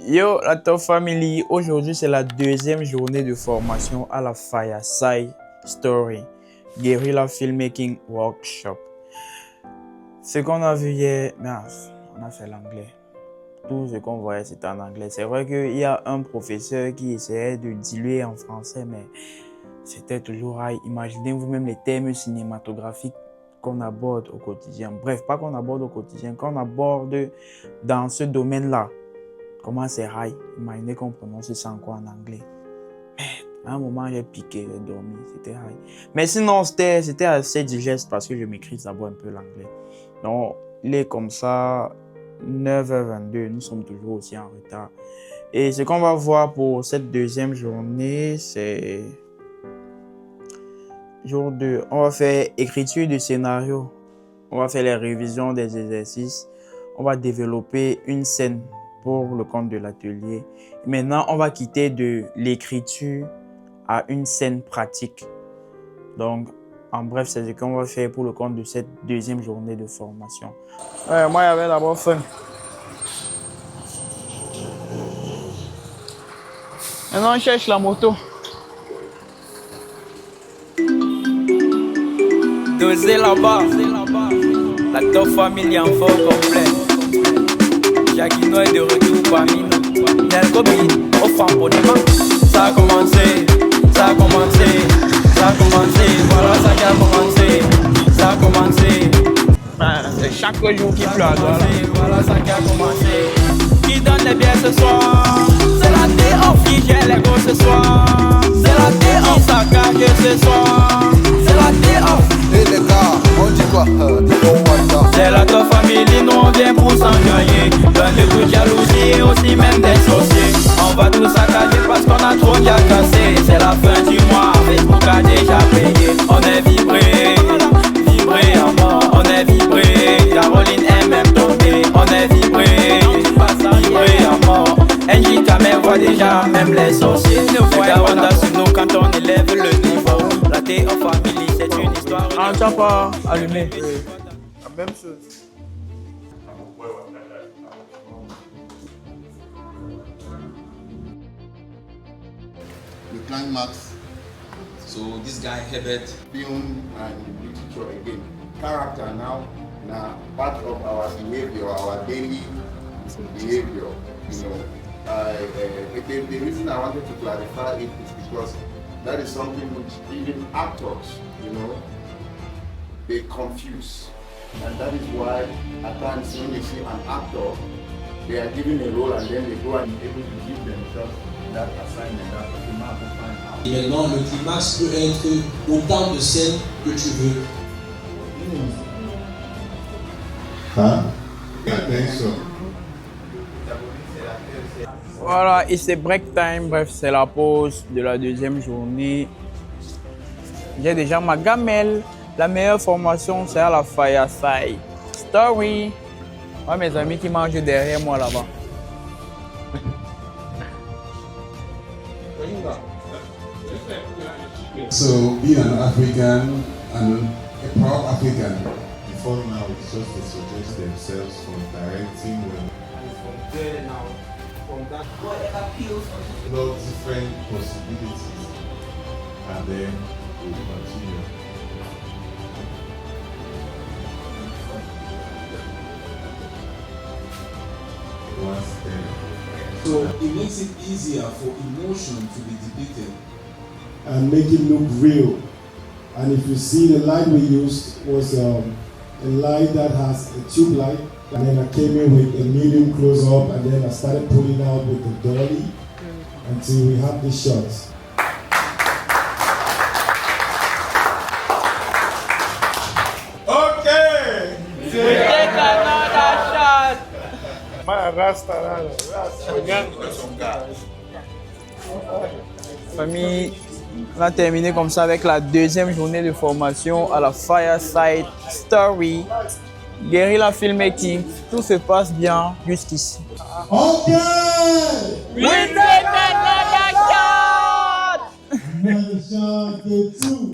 Yo, la Top Family, aujourd'hui c'est la deuxième journée de formation à la Fireside Story Guerrilla Filmmaking Workshop. Ce qu'on a vu hier, on a fait l'anglais. Tout ce qu'on voyait c'était en anglais. C'est vrai qu'il y a un professeur qui essayait de diluer en français, mais c'était toujours high. Imaginez vous-même les thèmes cinématographiques qu'on aborde au quotidien. Bref, pas qu'on aborde au quotidien, qu'on aborde dans ce domaine-là. Comment c'est high? Imaginez qu'on prononce ça encore en anglais. À un moment, j'ai piqué, j'ai dormi, c'était high. Mais sinon, c'était assez digeste parce que je maîtrise d'abord un peu l'anglais. Donc, il est comme ça, 9h22, nous sommes toujours aussi en retard. Et ce qu'on va voir pour cette deuxième journée, c'est jour 2. On va faire écriture du scénario. On va faire les révisions des exercices. On va développer une scène pour le compte de l'atelier. Maintenant, on va quitter de l'écriture à une scène pratique. Donc, en bref, c'est ce qu'on va faire pour le compte de cette deuxième journée de formation. Ouais, moi, il y avait d'abord faim. Maintenant, on cherche la moto. Dosé là-bas, la Top Family en fort complet. Jacquino est de retour parmi nous. Nelkobi, au fambonement. Ça a commencé, ça a commencé, ça a commencé. Voilà, ça qui a commencé, ça a commencé. C'est chaque jour qui pleut. Voilà, ça qui a commencé. Qui donne les biens ce soir? C'est la D.O. qui gère les gros ce soir. C'est la D.O. qui saccage ce soir. C'est la D.O. Et les gars, on dit quoi? C'est la Top Family, nous on vient pour s'enjailler. Plein de coups de jalousie et aussi même des sorciers. On va tout saccager parce qu'on a trop déjà cassé. C'est la fin du mois, Facebook a déjà payé. On est vibré, vibré à mort. On est vibré, Caroline est même tombée. On est vibré, vibré à mort. NJK même voit déjà même les sorciers. Le gars on a sur nous quand on élève le niveau. La Top Family c'est une histoire. On t'a pas allumé. La même chose. The climax. So this guy Herbert, Film and literature again. Character now part of our behavior, our daily behavior. You know, the reason I wanted to clarify it is because that is something which even actors, you know, they confuse, and that is why at times when you see an actor, they are given a role and then they go and able to give themselves that assignment, that document to find out. et maintenant le climax peut être autant de scènes que tu veux. Huh? I think so. Voilà, et c'est break time, bref, c'est la pause de la deuxième journée. J'ai déjà ma gamelle. La meilleure formation, c'est à la Fireside Story. Ouais, mes amis qui mangent derrière moi là-bas. So, being an African and a proud African, Before now, it's just they suggest themselves from directing when From there now, from that all different possibilities, and then we continue. Once then, so it makes it easier for emotion to be depicted. And make it look real. And if you see the light we used was a light that has a tube light, and then I came in with a medium close up, and then I started pulling out with the dolly until we have the shots. Okay! take another shot. Famille, on a terminé comme ça avec la deuxième journée de formation à la Fireside Story Guerrilla Filmmaking. Tout se passe bien jusqu'ici. Okay! We take another shot. Another shot, day 2.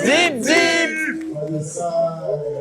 Zip, zip! On the side.